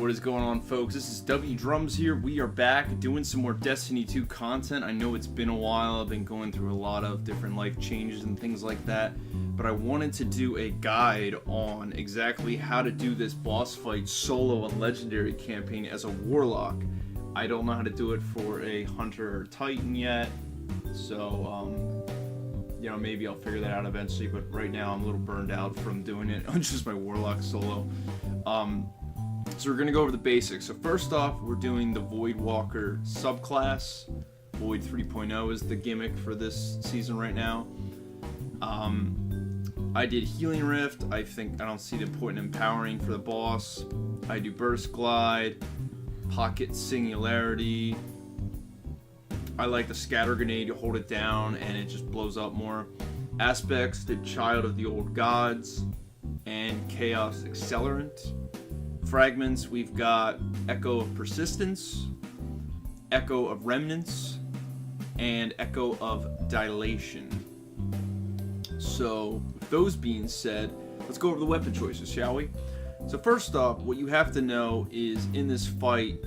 What is going on, folks? This is wdrumz here. We are back doing some more Destiny 2 content. I know it's been a while. I've been going through a lot of different life changes and things like that, but I wanted to do a guide on exactly how to do this boss fight solo and legendary campaign as a warlock. I don't know how to do it for a hunter or titan yet, so you know, maybe I'll figure that out eventually, but right now I'm a little burned out from doing it on just my warlock solo. So we're going to go over the basics. So first off, we're doing the Void Walker subclass. Void 3.0 is the gimmick for this season right now. I did Healing Rift. I don't see the point in empowering for the boss. I do Burst Glide, Pocket Singularity. I like the Scatter Grenade. You hold it down and it just blows up more. Aspects did Child of the Old Gods and Chaos Accelerant. Fragments, we've got Echo of Persistence, Echo of Remnants, and Echo of Dilation. So, with those being said, let's go over the weapon choices, shall we? So first off, what you have to know is in this fight,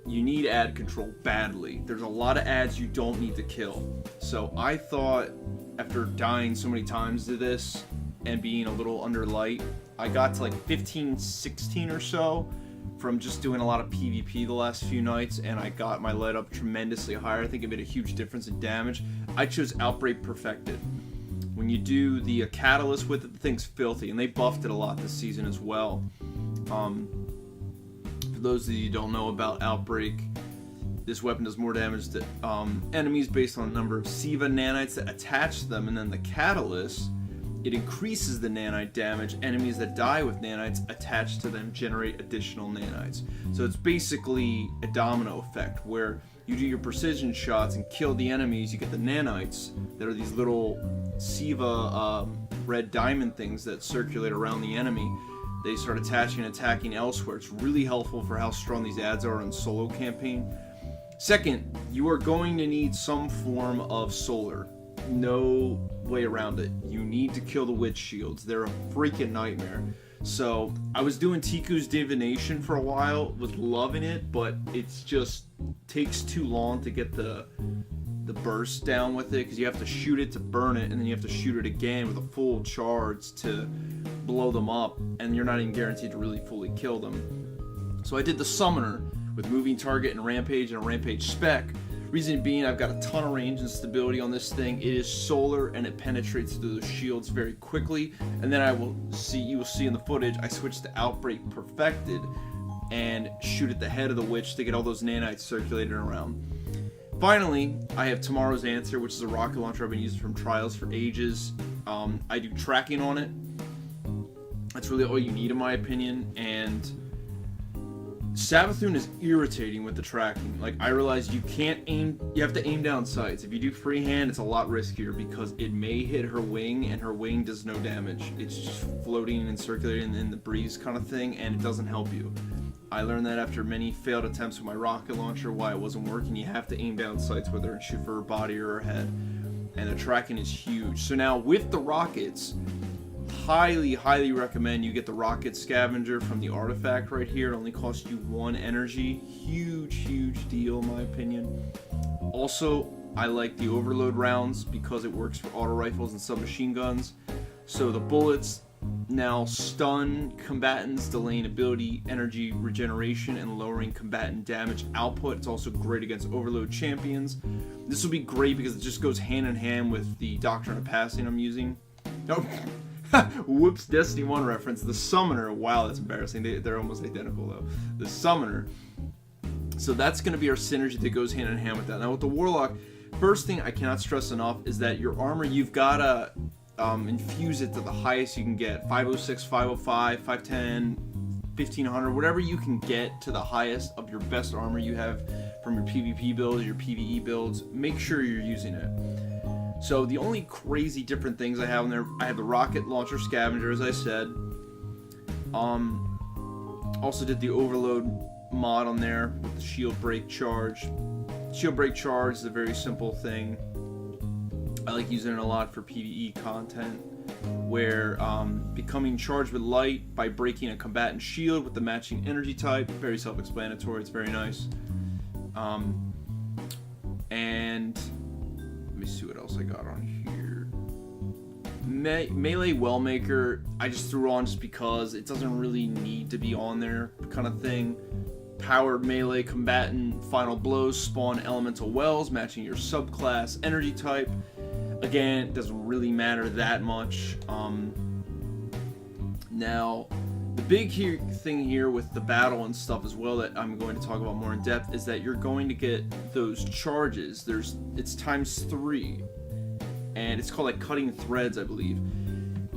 you need ad control badly. There's a lot of ads you don't need to kill. So I thought, after dying so many times to this and being a little under light, I got to like 15, 16 or so from just doing a lot of PvP the last few nights, and I got my lead up tremendously higher. I think it made a huge difference in damage. I chose Outbreak Perfected. When you do the Catalyst with it, the thing's filthy, and they buffed it a lot this season as well. For those of you who don't know about Outbreak, this weapon does more damage to enemies based on the number of Siva nanites that attach to them, and then the Catalyst, it increases the nanite damage. Enemies that die with nanites attached to them generate additional nanites. So it's basically a domino effect where you do your precision shots and kill the enemies, you get the nanites that are these little Siva red diamond things that circulate around the enemy. They start attaching and attacking elsewhere. It's really helpful for how strong these ads are in solo campaign. Second, you are going to need some form of solar. No way around it. You need to kill the witch shields. They're a freaking nightmare. So I was doing Tiku's Divination for a while, was loving it, but it's just takes too long to get the burst down with it, because you have to shoot it to burn it, and then you have to shoot it again with a full charge to blow them up, and you're not even guaranteed to really fully kill them. So I did the Summoner with Moving Target and Rampage and a Rampage spec. Reason being, I've got a ton of range and stability on this thing. It is solar and it penetrates through the shields very quickly. And then you will see in the footage, I switched to Outbreak Perfected and shoot at the head of the witch to get all those nanites circulated around. Finally, I have Tomorrow's Answer, which is a rocket launcher I've been using from Trials for ages. I do tracking on it. That's really all you need in my opinion. And Savathun is irritating with the tracking. Like, I realized you have to aim down sights. If you do freehand, it's a lot riskier because it may hit her wing and her wing does no damage. It's just floating and circulating in the breeze kind of thing, and it doesn't help you. I learned that after many failed attempts with my rocket launcher, why it wasn't working. You have to aim down sights with her and shoot for her body or her head. And the tracking is huge. So now with the rockets, highly recommend you get the rocket scavenger from the artifact right here. It only costs you 1 energy. Huge deal in my opinion. Also, I like the overload rounds because it works for auto rifles and submachine guns. So the bullets now stun combatants, delaying ability energy regeneration and lowering combatant damage output. It's also great against overload champions. This will be great because it just goes hand in hand with the Doctrine of Passing I'm using. Oh. Whoops, Destiny 1 reference. The Summoner. Wow, that's embarrassing. They're almost identical, though. The Summoner. So that's going to be our synergy that goes hand in hand with that. Now, with the Warlock, first thing I cannot stress enough is that your armor, you've got to infuse it to the highest you can get. 506, 505, 510, 1500, whatever you can get to the highest of your best armor you have from your PvP builds, your PvE builds. Make sure you're using it. So the only crazy different things I have in there, I have the rocket launcher scavenger, as I said. Also did the overload mod on there with the shield break charge. Shield break charge is a very simple thing. I like using it a lot for PvE content. where becoming charged with light by breaking a combatant shield with the matching energy type. Very self-explanatory. It's very nice. And let me see what else I got on here. Melee Wellmaker, I just threw on just because it doesn't really need to be on there, kind of thing. Powered melee combatant final blows spawn elemental wells matching your subclass energy type. Again, it doesn't really matter that much. Now, the big thing here with the battle and stuff as well that I'm going to talk about more in depth is that you're going to get those charges. It's ×3, and it's called like cutting threads, I believe.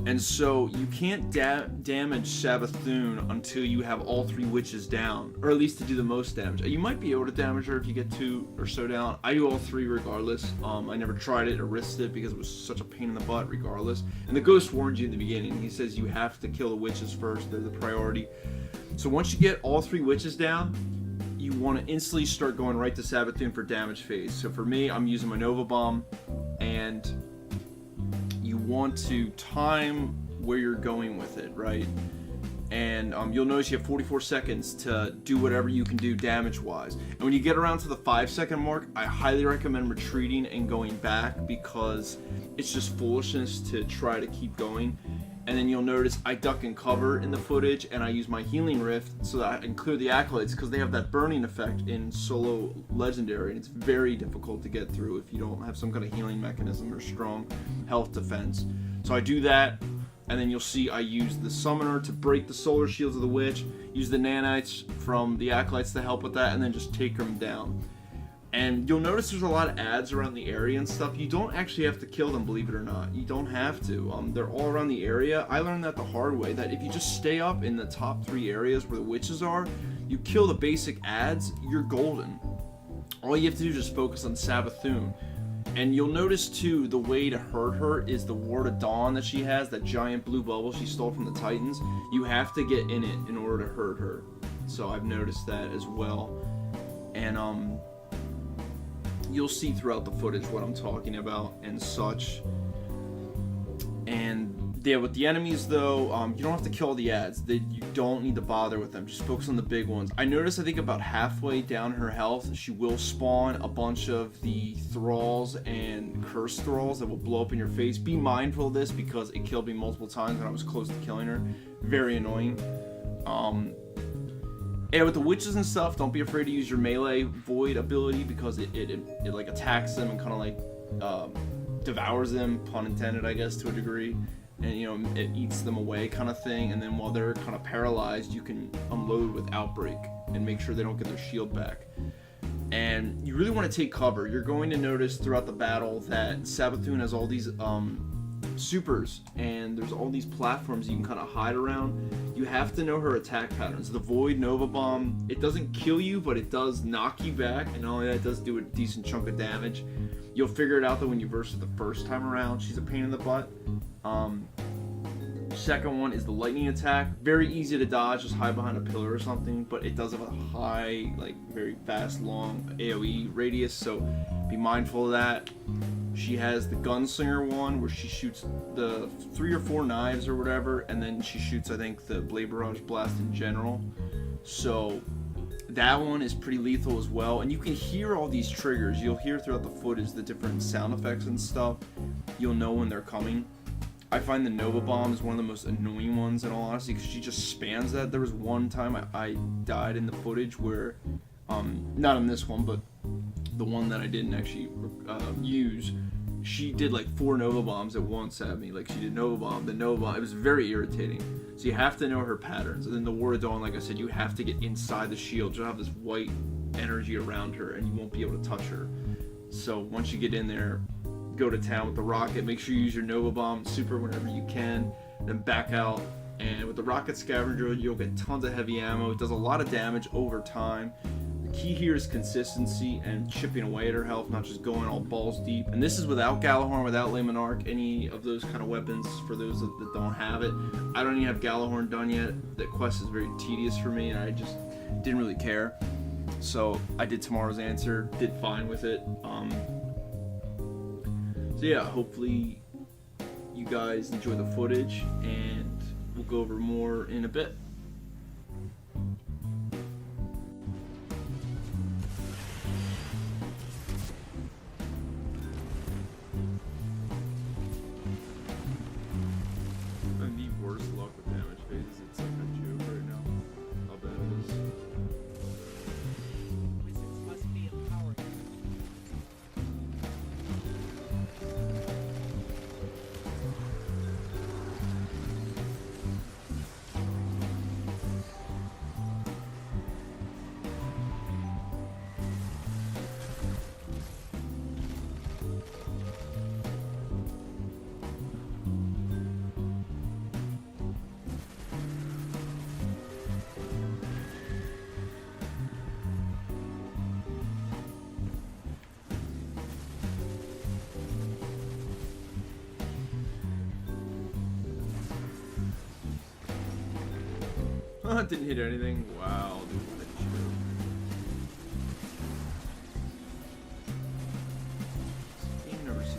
And so you can't damage Savathun until you have all 3 witches down, or at least to do the most damage. You might be able to damage her if you get 2 or so down. I do all 3 regardless. I never tried it or risked it because it was such a pain in the butt regardless. And the ghost warns you in the beginning. He says you have to kill the witches first. They're the priority. So once you get all 3 witches down, you want to instantly start going right to Savathun for damage phase. So for me, I'm using my Nova Bomb, and you want to time where you're going with it, right? And you'll notice you have 44 seconds to do whatever you can do damage-wise. And when you get around to the 5-second mark, I highly recommend retreating and going back because it's just foolishness to try to keep going. And then you'll notice I duck and cover in the footage, and I use my healing rift so that I can clear the acolytes because they have that burning effect in solo legendary, and it's very difficult to get through if you don't have some kind of healing mechanism or strong health defense. So I do that, and then you'll see I use the summoner to break the solar shields of the witch, use the nanites from the acolytes to help with that, and then just take them down. And you'll notice there's a lot of ads around the area and stuff. You don't actually have to kill them, believe it or not. You don't have to. They're all around the area. I learned that the hard way, that if you just stay up in the top 3 areas where the witches are, you kill the basic ads, you're golden. All you have to do is just focus on Savathun. And you'll notice too, the way to hurt her is the Ward of Dawn that she has, that giant blue bubble she stole from the Titans. You have to get in it in order to hurt her. So I've noticed that as well. And you'll see throughout the footage what I'm talking about and such. And yeah, with the enemies though, you don't have to kill the ads. You don't need to bother with them. Just focus on the big ones. I noticed I think about halfway down her health, she will spawn a bunch of the thralls and cursed thralls that will blow up in your face. Be mindful of this because it killed me multiple times when I was close to killing her. Very annoying. And with the witches and stuff, don't be afraid to use your melee void ability because it like attacks them and kind of like devours them, pun intended, I guess, to a degree. And you know, it eats them away kind of thing. And then while they're kind of paralyzed, you can unload with Outbreak and make sure they don't get their shield back. And you really want to take cover. You're going to notice throughout the battle that Savathun has all these supers, and there's all these platforms you can kind of hide around. You have to know her attack patterns. The Void Nova Bomb, it doesn't kill you, but it does knock you back, and not only that, it does do a decent chunk of damage. You'll figure it out though when you verse her the first time around. She's a pain in the butt. Second one is the lightning attack. Very easy to dodge, just hide behind a pillar or something, but it does have a high, like very fast, long AoE radius, so be mindful of that. She has the gunslinger one where she shoots the 3 or 4 knives or whatever, and then she shoots, I think, the Blade Barrage Blast in general. So that one is pretty lethal as well, and you can hear all these triggers. You'll hear throughout the footage the different sound effects and stuff. You'll know when they're coming. I find the Nova Bomb is one of the most annoying ones in all honesty because she just spams that. There was one time I died in the footage where, not in this one, but the one that I didn't actually use, she did like 4 Nova Bombs at once at me. Like she did Nova Bomb, then Nova Bomb. It was very irritating. So you have to know her patterns. And then the Ward of Dawn, like I said, you have to get inside the shield. She'll have this white energy around her and you won't be able to touch her. So once you get in there, go to town with the rocket. Make sure you use your Nova Bomb super whenever you can, then back out. And with the rocket scavenger, you'll get tons of heavy ammo. It does a lot of damage over time. The key here is consistency and chipping away at her health, not just going all balls deep. And this is without Galahorn, without Le Monarque, any of those kind of weapons for those that don't have it. I don't even have Galahorn done yet. That quest is very tedious for me, and I just didn't really care. So I did Tomorrow's Answer, did fine with it. So yeah, hopefully you guys enjoy the footage, and we'll go over more in a bit. I need worse luck with damage phases. It's like a joke right now. How bad it is. Wizards must be empowered. Didn't hit anything. Wow, dude, what a joke. Game number 6.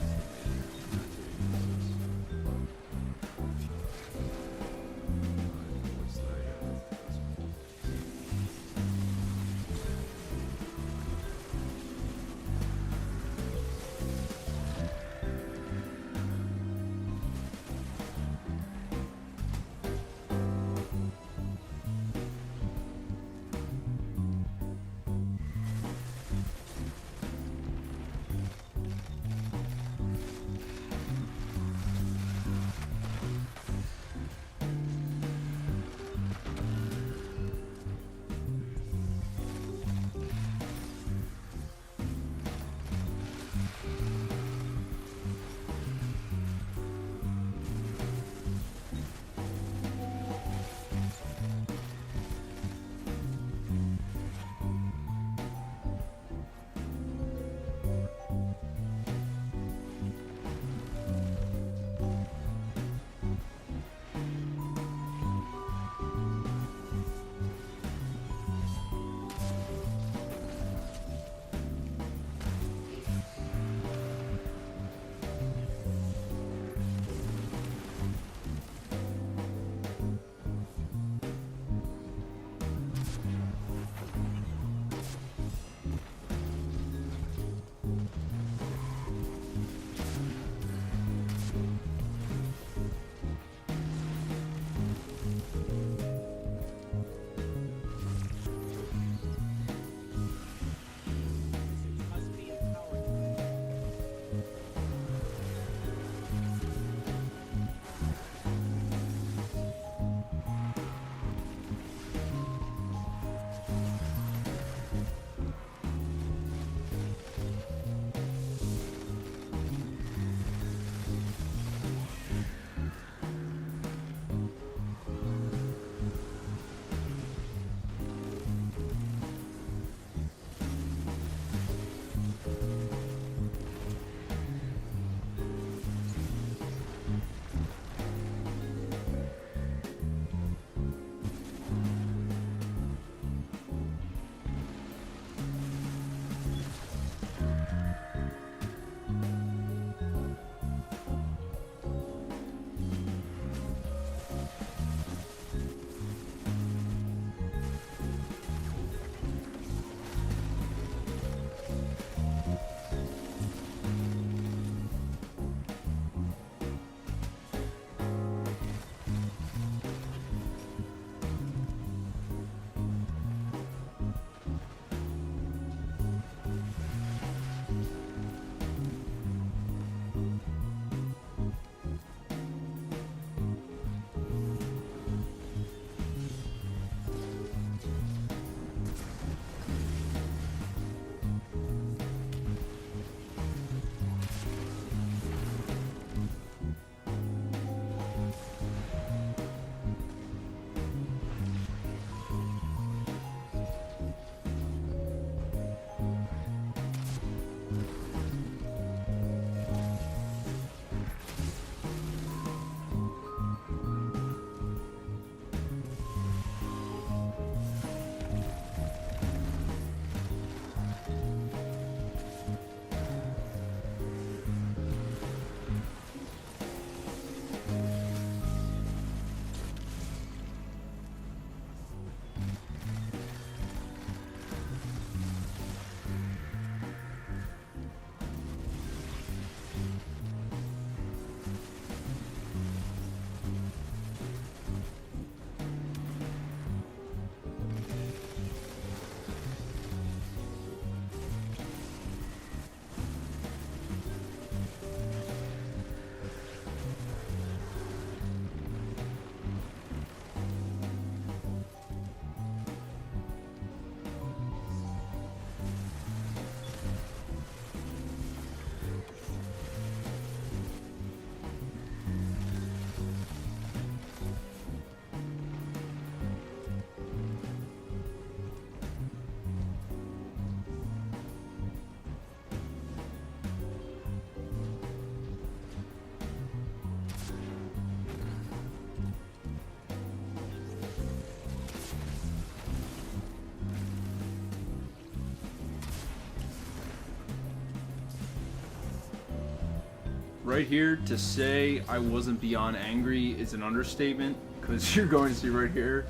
Right here, to say I wasn't beyond angry is an understatement, because you're going to see right here,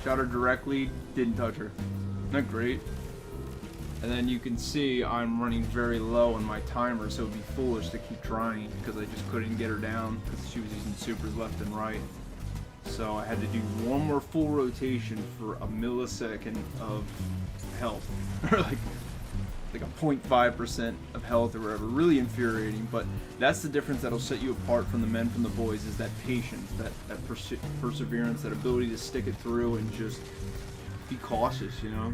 shot her directly, didn't touch her. Isn't that great? And then you can see I'm running very low on my timer, so it would be foolish to keep trying, because I just couldn't get her down, because she was using supers left and right. So I had to do one more full rotation for a millisecond of health, or like a 0.5% of health or whatever. Really infuriating, but that's the difference that'll set you apart from the men from the boys, is that patience, that perseverance, that ability to stick it through and just be cautious, you know?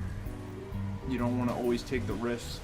You don't want to always take the risks.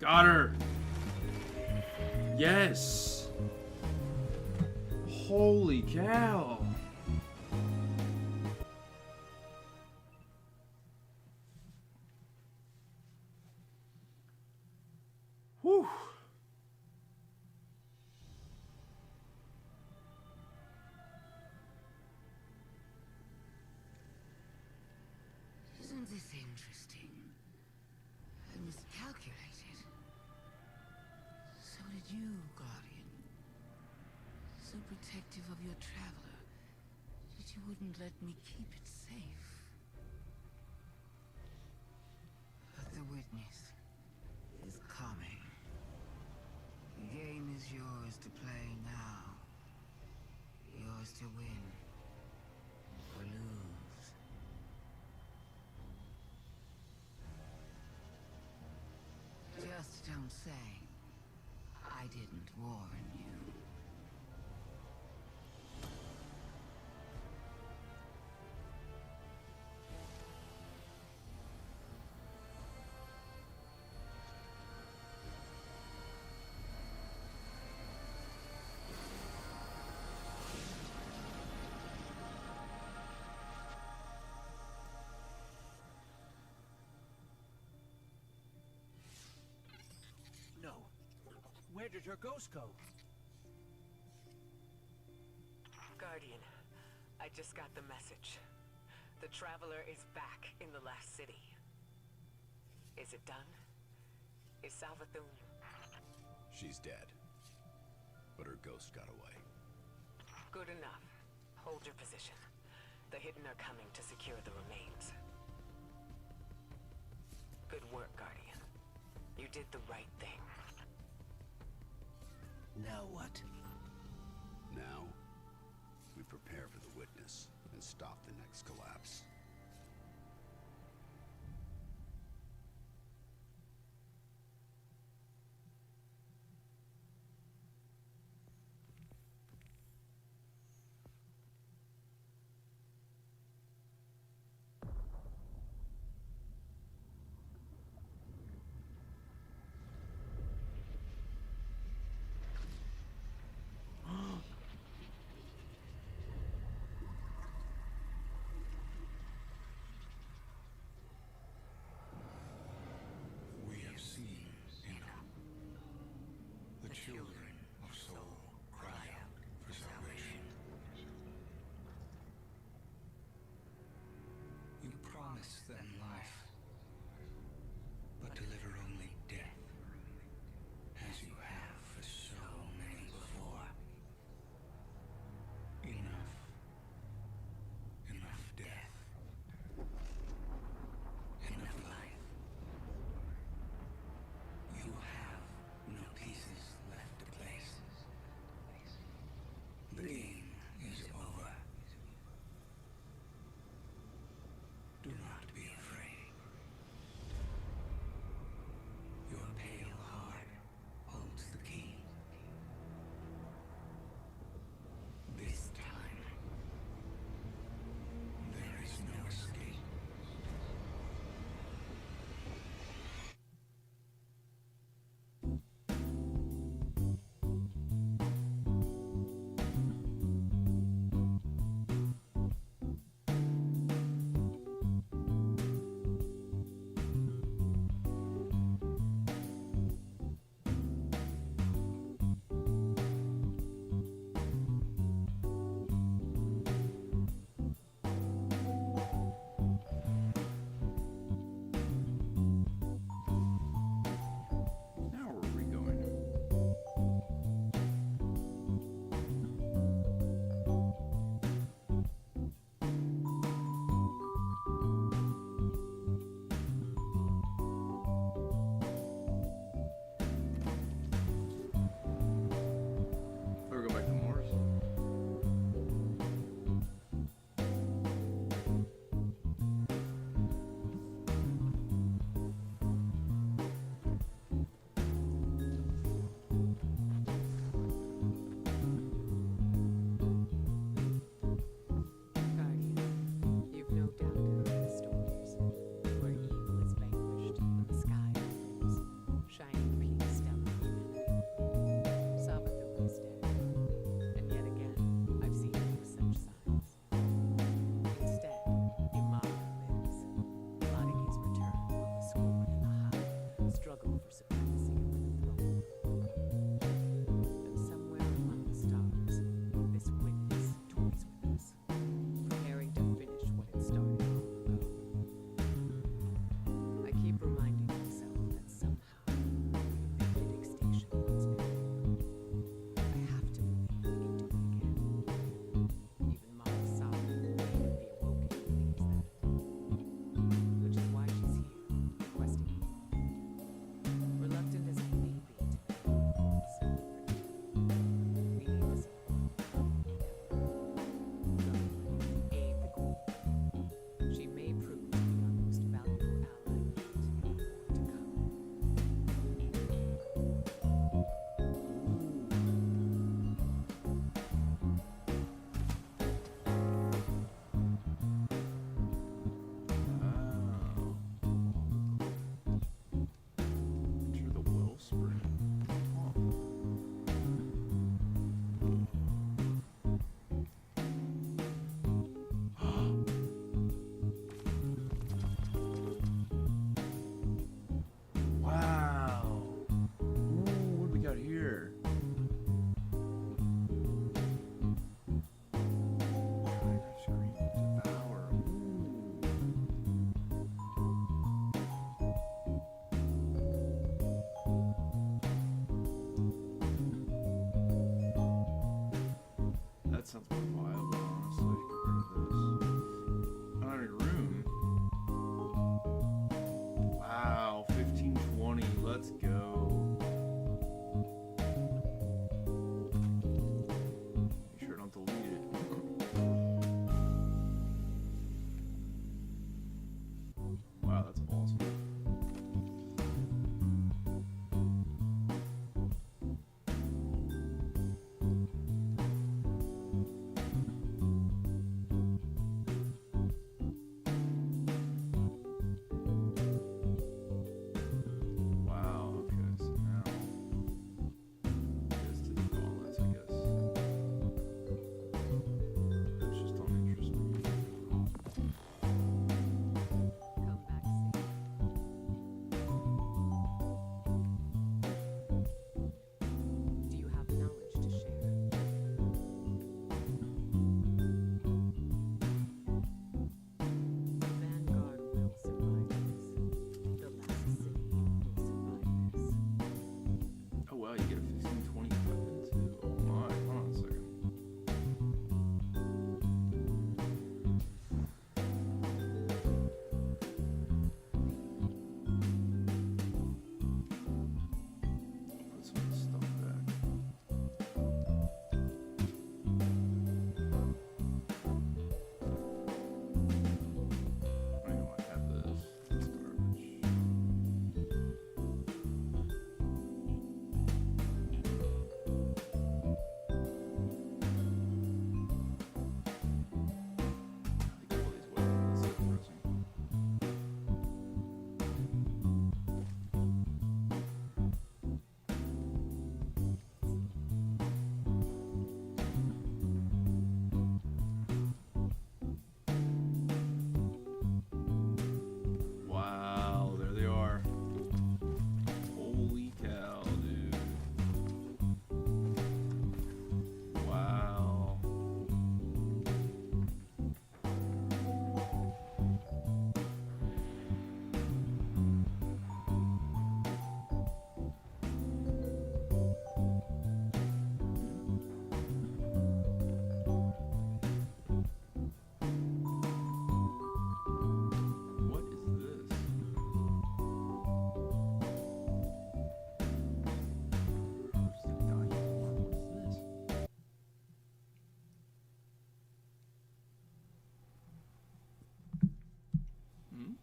Got her! Yes! Holy cow! Whew! Isn't this interesting? I miscalculated. So did you, Guardian. So protective of your traveler that you wouldn't let me keep it safe. But the witness is coming. The game is yours to play now. Yours to win or lose. Just don't say I didn't warn you. No. Where did her ghost go? Guardian, I just got the message. The Traveler is back in the last city. Is it done? Is Savathun... She's dead. But her ghost got away. Good enough. Hold your position. The Hidden are coming to secure the remains. Good work, Guardian. You did the right thing. Now what? Now, we prepare for the witness and stop the next collapse. We have seen enough. The children of soul cry out for salvation. You promised them life, but deliver only death, as you have for so many before. Enough. Enough death. Enough life. You have no pieces left to place. sounds more viable, honestly, compared to this. I don't have any room. Wow, 1520. Let's go. Make sure I don't delete it. Wow, that's awesome. Wow, okay, so now it's to the gauntlets, I guess. It's just uninteresting. Come back safe. Do you have knowledge to share? The Vanguard will survive this. The last city will survive this. Oh wow, you get a 1520 weapon too. Oh my, hold on a second. Put some of this stuff back. I know I have this. It's garbage. I think all these weapons are depressing. Wow, there they are. Holy cow, dude. Wow. What is this? Where's the dinosaur? What is this? Hmm?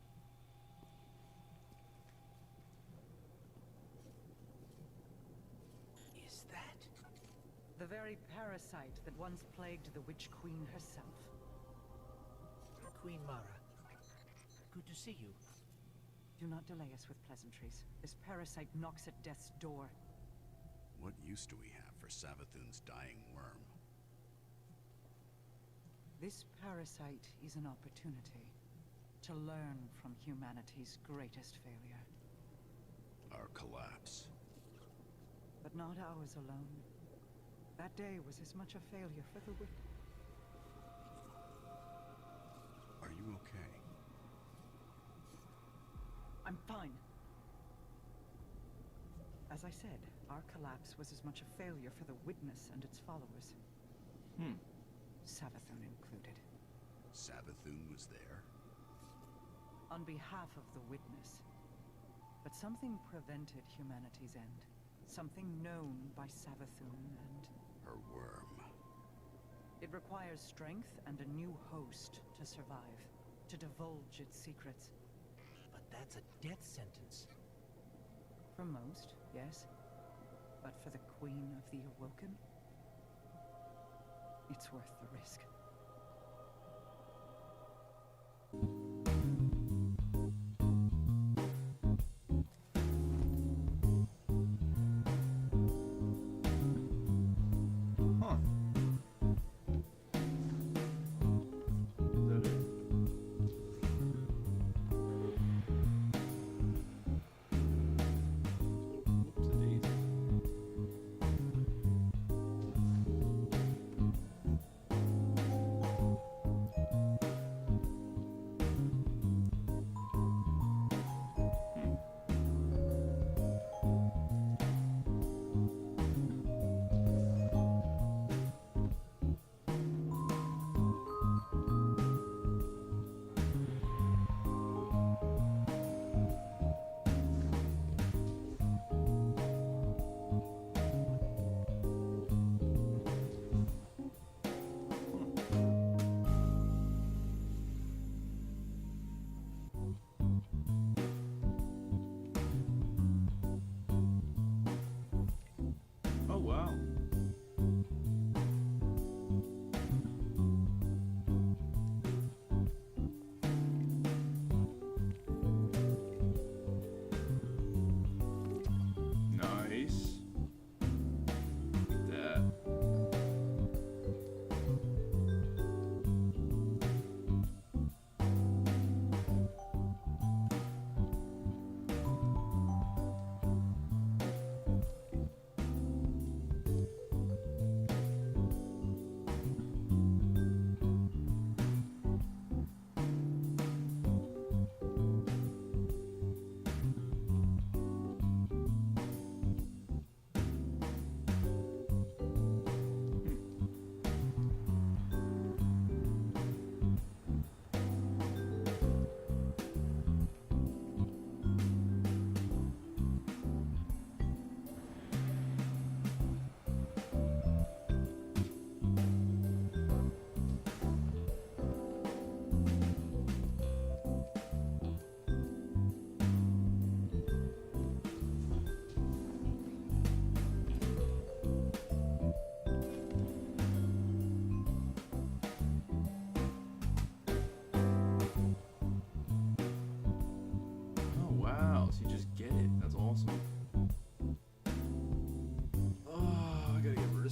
Is that? The very parasite that once plagued the Witch Queen herself. Queen Mara. Good to see you. Do not delay us with pleasantries. This parasite knocks at death's door. What use do we have for Savathun's dying worm? This parasite is an opportunity to learn from humanity's greatest failure. Our collapse. But not ours alone. That day was as much a failure for the Witch. Are you okay? I'm fine. As I said, our collapse was as much a failure for the Witness and its followers. Hmm. Savathun included. Savathun was there? On behalf of the Witness. But something prevented humanity's end. Something known by Savathun and... Her worm. It requires strength and a new host to survive. To divulge its secrets. But that's a death sentence. For most, yes. But for the Queen of the Awoken, it's worth the risk. Huh. Is that it? Whoopsie-daisy.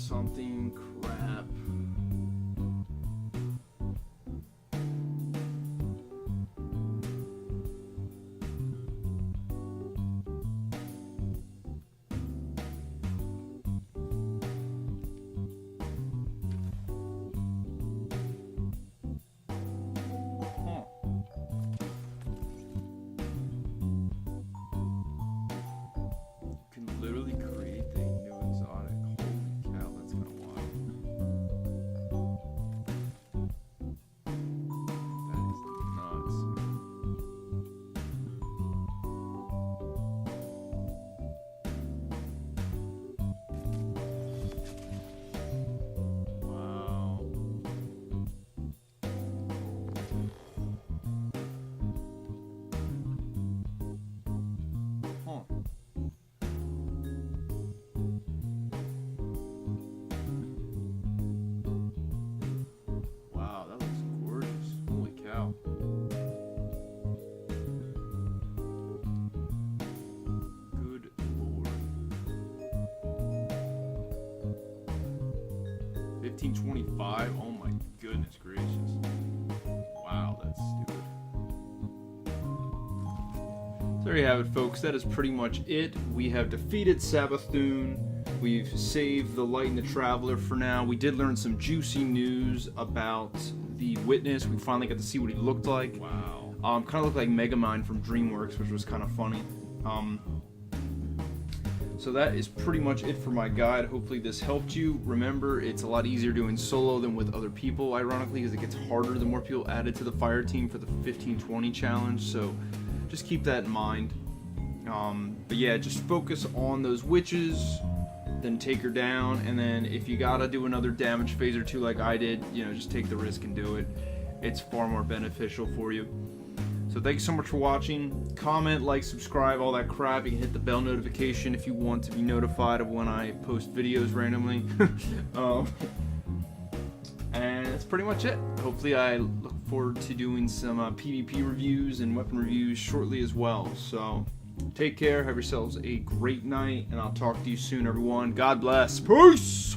something. Crap. Literally create a new exotic. Holy cow, that's kind of wild. That is nuts. Wow. Huh. Wow, that looks gorgeous. Holy cow. Good lord. 1525? Oh my goodness gracious. Wow, that's stupid. So there you have it, folks. That is pretty much it. We have defeated Savathun. We've saved the Light and the Traveler for now. We did learn some juicy news about the Witness. We finally got to see what he looked like. Wow. Kind of looked like Megamind from DreamWorks, which was kind of funny. So that is pretty much it for my guide. Hopefully this helped you. Remember, it's a lot easier doing solo than with other people, ironically, because it gets harder the more people added to the fire team for the 15-20 challenge. So just keep that in mind. But yeah, just focus on those witches, then take her down, and then if you gotta do another damage phase or two like I did, you know, just take the risk and do it. It's far more beneficial for you. So thank you so much for watching. Comment, like, subscribe, all that crap. You can hit the bell notification if you want to be notified of when I post videos randomly. And that's pretty much it. Hopefully I look forward to doing some PvP reviews and weapon reviews shortly as well. So take care, have yourselves a great night, and I'll talk to you soon, everyone. God bless. Peace!